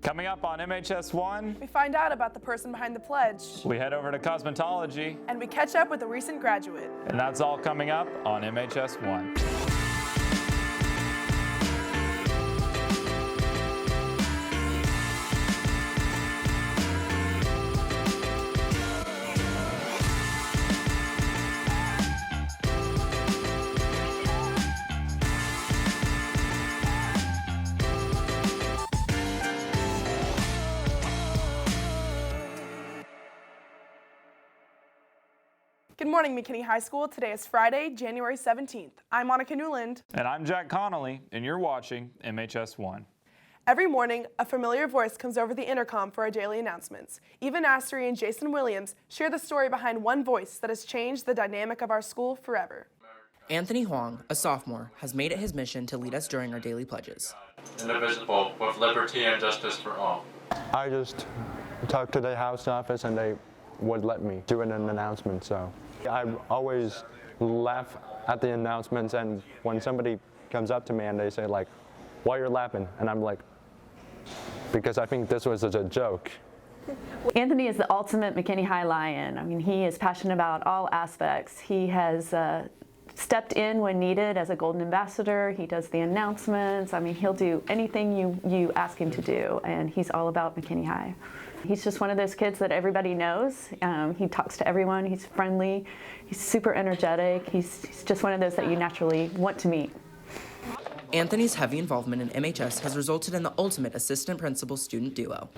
Coming up on MHS1, we find out about the person behind the pledge. we head over to Cosmetology. And we catch up with a recent graduate. And that's all coming up on MHS1. Good morning, McKinney High School. Today is Friday, January 17th. I'm Monica Newland. And I'm Jack Connolly, and you're watching MHS1. Every morning, a familiar voice comes over the intercom for our daily announcements. Eva Nassery and Jason Williams share the story behind one voice that has changed the dynamic of our school forever. Anthony Huang, a sophomore, has made it his mission to lead us during our daily pledges. Indivisible, with liberty and justice for all. I just talked to the House office and they would let me do an announcement, so. I always laugh at the announcements, and when somebody comes up to me and they say like, why you're laughing? And I'm like, because I think this was a joke. Anthony is the ultimate McKinney High Lion. I mean, he is passionate about all aspects. He has stepped in when needed as a Golden Ambassador. He does the announcements. I mean, he'll do anything you ask him to do, and he's all about McKinney High. He's just one of those kids that everybody knows. He talks to everyone. He's friendly. He's super energetic. He's just one of those that you naturally want to meet. Anthony's heavy involvement in MHS has resulted in the ultimate assistant principal-student duo.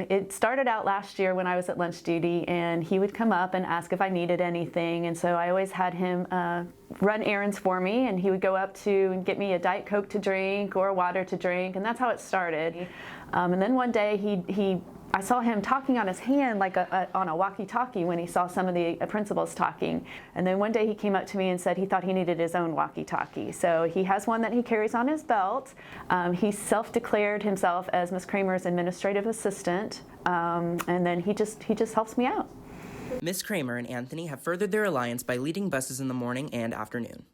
It started out last year when I was at lunch duty, and he would come up and ask if I needed anything, and so I always had him run errands for me, and he would go up to get me a Diet Coke to drink or water to drink, and that's how it started. And then one day I saw him talking on his hand like on a walkie-talkie when he saw some of the principals talking. And then one day he came up to me and said he thought he needed his own walkie-talkie. So he has one that he carries on his belt. He self-declared himself as Ms. Kramer's administrative assistant, and then he just helps me out. Ms. Kramer and Anthony have furthered their alliance by leading buses in the morning and afternoon.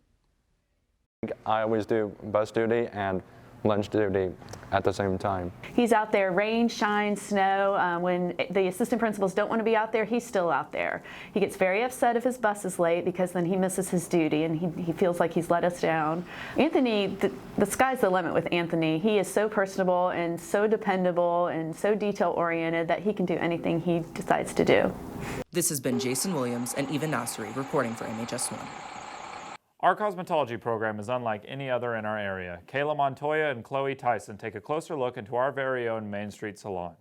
I always do bus duty and lunch duty at the same time. He's out there, rain, shine, snow. When the assistant principals don't want to be out there, he's still out there. He gets very upset if his bus is late because then he misses his duty and he feels like he's let us down. Anthony, the sky's the limit with Anthony. He is so personable and so dependable and so detail-oriented that he can do anything he decides to do. This has been Jason Williams and Eva Nassery reporting for MHS1. Our cosmetology program is unlike any other in our area. Kayla Montoya and Chloe Tyson take a closer look into our very own Main Street salon.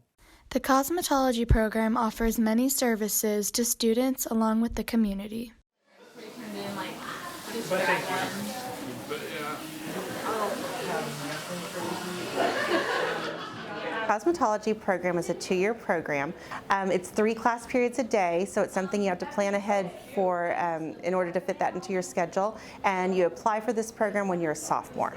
The cosmetology program offers many services to students along with the community. Cosmetology program is a 2-year program. It's 3 class periods a day, so it's something you have to plan ahead for in order to fit that into your schedule. And you apply for this program when you're a sophomore.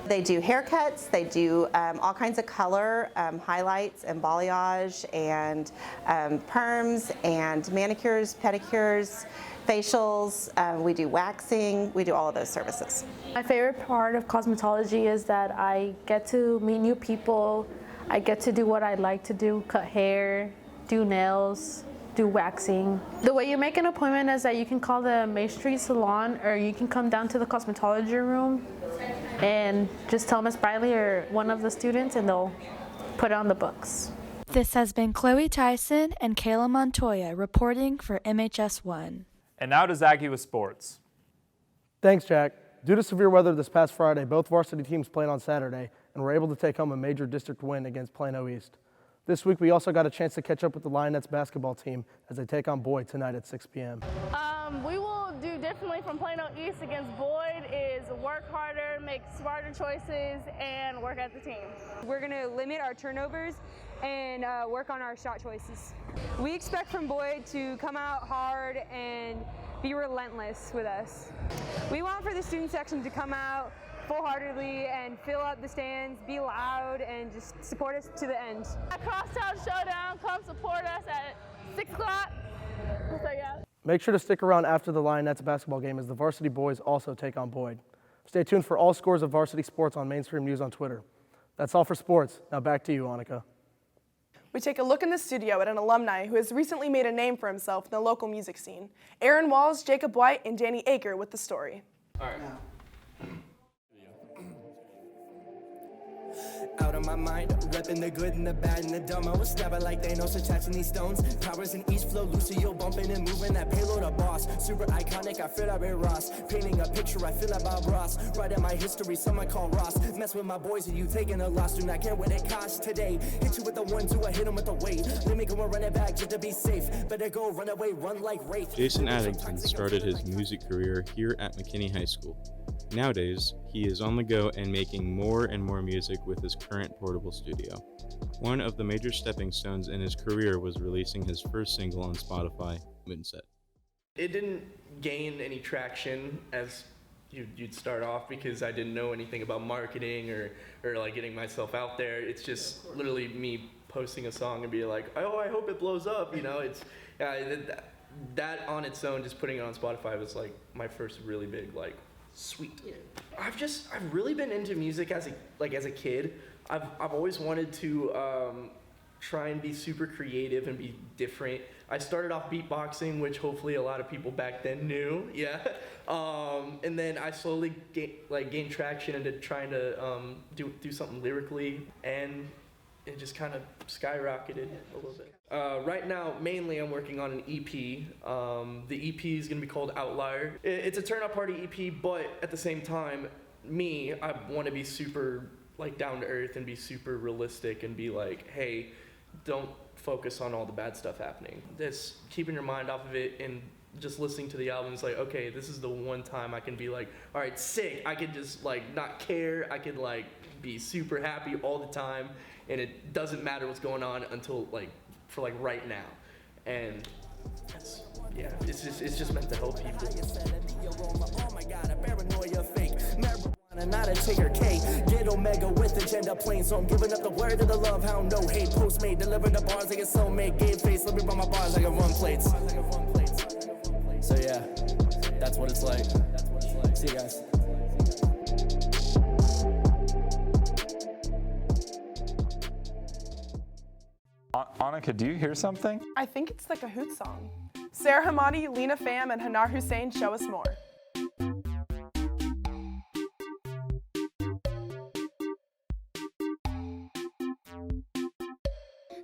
They do haircuts, they do all kinds of color, highlights and balayage and perms and manicures, pedicures, facials, we do waxing, we do all of those services. My favorite part of cosmetology is that I get to meet new people. I get to do what I like to do, cut hair, do nails, do waxing. The way you make an appointment is that you can call the Main Street Salon or you can come down to the cosmetology room and just tell Miss Briley or one of the students and they'll put it on the books. This has been Chloe Tyson and Kayla Montoya reporting for MHS1. And now to Zaggy with sports. Thanks, Jack. Due to severe weather this past Friday, both varsity teams played on Saturday and were able to take home a major district win against Plano East. This week, we also got a chance to catch up with the Lionettes basketball team as they take on Boyd tonight at 6 p.m. We will do differently from Plano East against Boyd is work harder, make smarter choices, and work as a team. We're going to limit our turnovers and work on our shot choices. We expect from Boyd to come out hard and be relentless with us. We want for the student section to come out full-heartedly and fill up the stands, be loud, and just support us to the end. At Crosstown Showdown, come support us at 6 o'clock. So yeah. Make sure to stick around after the Lionettes basketball game as the varsity boys also take on Boyd. Stay tuned for all scores of varsity sports on Mainstream News on Twitter. That's all for sports. Now back to you, Annika. we take a look in the studio at an alumni who has recently made a name for himself in the local music scene. Aaron Walls, Jacob White, and Danny Aker with the story. All right. Out of my mind, repping the good and the bad and the dumb. I was never like Thanos attaching these stones. Powers in each flow, Lucio bumping and moving that payload a boss. Super iconic, I feel like Ray Ross. Painting a picture, I feel like Bob Ross. Writing my history, someone call Ross. Mess with my boys and you taking a loss. Do not care what it costs today. Hit you with the 1-2, I hit him with the weight. Let me go and run it back just to be safe. Better go run away, run like Wraith. Jason Addington started his music career here at McKinney High School. Nowadays, he is on the go and making more and more music with his current portable studio. One of the major stepping stones in his career was releasing his first single on Spotify, Moonset. It didn't gain any traction as you'd start off because I didn't know anything about marketing or like getting myself out there. It's just literally me posting a song and be like, oh, I hope it blows up. You know, it's that on its own, just putting it on Spotify was like my first really big like. Sweet. Yeah. I've really been into music as a kid. I've always wanted to try and be super creative and be different. I started off beatboxing, which hopefully a lot of people back then knew. Yeah. And then I slowly gained traction into trying to do something lyrically, and it just kind of skyrocketed a little bit. Right now, mainly I'm working on an EP. The EP is going to be called Outlier. It's a turn-up party EP, but at the same time, I want to be super like down to earth and be super realistic and be like, hey, don't focus on all the bad stuff happening. Just keeping your mind off of it and just listening to the album is like, okay, this is the one time I can be like, all right, sick. I can just like not care. I can like be super happy all the time, and it doesn't matter what's going on until like for like right now. And that's, yeah, it's just meant to help people. Not a Tigger K, get Omega with agenda plain, so I'm giving up the word of the love hound, no hate, Postmate, delivering the bars like a soulmate, game face, let me run my bars like I run plates. So yeah, that's what it's like. See you guys. Annika, do you hear something? I think it's the Kahoot song. Sarah Hamadi, Lena Pham, and Hanar Hussein show us more.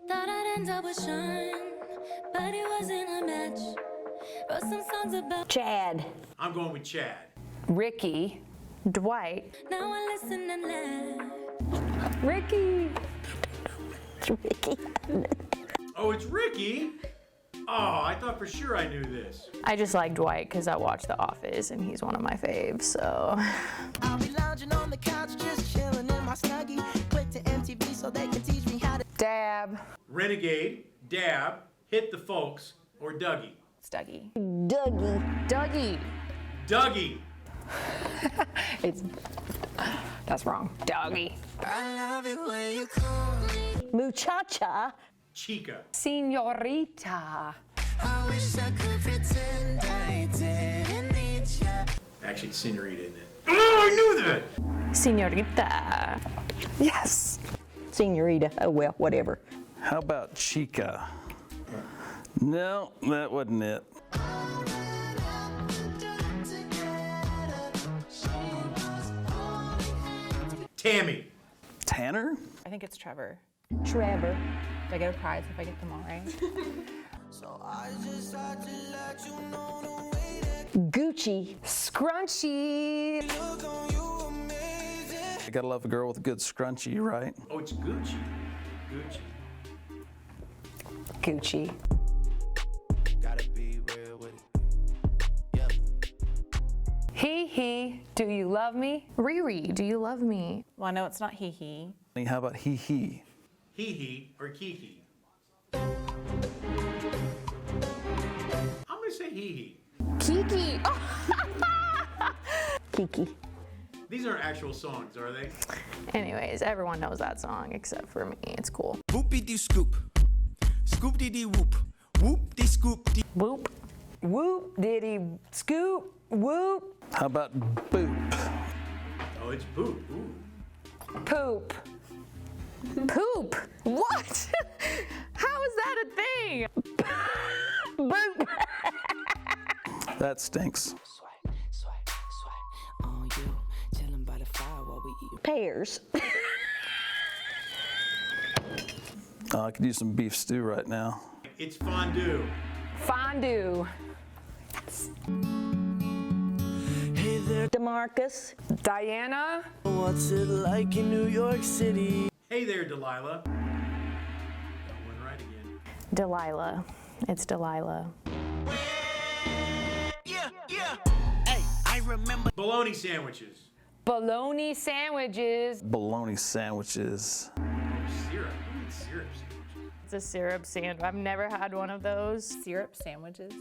Thought I'd end up with Sean, but it wasn't a match. Wrote some songs about Chad. I'm going with Chad. Ricky. Dwight. Now I listen and laugh. Ricky. Ricky. Oh, it's Ricky? Oh, I thought for sure I knew this. I just like Dwight because I watch The Office and he's one of my faves, so. I'll be lounging on the couch, just chilling in my Snuggie. Click to MTV so they can teach me how to Dab. Renegade, Dab, Hit the Folks, or Dougie. It's Dougie. Dougie. Dougie. Dougie. That's wrong. Dougie. I love it when you call me Muchacha. Chica. Senorita. I wish I could pretend I didn't need you. Actually, it's Senorita, isn't it? Oh, I knew that! Senorita. Yes. Senorita. Oh, well, whatever. How about Chica? No, that wasn't it. Tammy. Tanner? I think it's Trevor. Trevor. Do I get a prize if I get them all right? So I just had to let you know the way that Gucci. Scrunchy. look on you amazing. You gotta love a girl with a good scrunchie, right? Oh, it's Gucci. Gucci. Gucci. Gotta be real with it. Yep. He, do you love me? Riri, do you love me? Well, I know it's not he. How about he? Hee or Kiki? I'm gonna say hee. Kiki. Kiki. These aren't actual songs, are they? Anyways, everyone knows that song except for me. It's cool. Whoopie dee scoop. Scoop dee dee whoop. Whoop dee scoop dee. Whoop. Whoop diddy scoop. Whoop. How about boop? Oh, it's Boop. Ooh. Poop. Poop. What? thing. Boop. That stinks. Pears. Oh, I could use some beef stew right now. It's fondue. Fondue. Hey there, DeMarcus. Diana. What's it like in New York City? Hey there, Delilah. Got one right again. Delilah. It's Delilah. Yeah. Hey, I remember. Bologna sandwiches. Bologna sandwiches. Bologna sandwiches. Oh, syrup. Who eats syrup sandwiches? It's a syrup sandwich. I've never had one of those. Syrup sandwiches.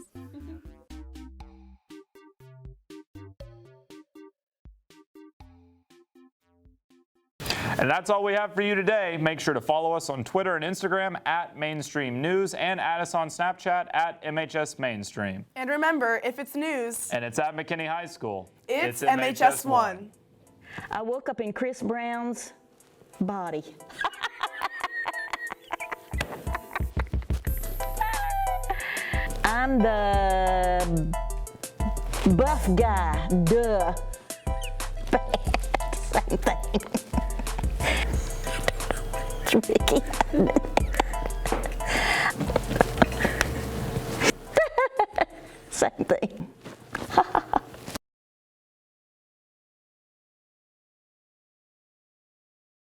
And that's all we have for you today. Make sure to follow us on Twitter and Instagram at Mainstream News and add us on Snapchat at MHS Mainstream. And remember, if it's news, And it's at McKinney High School. it's MHS1. I woke up in Chris Brown's body. I'm the buff guy, duh. Same thing. Ricky. Same thing.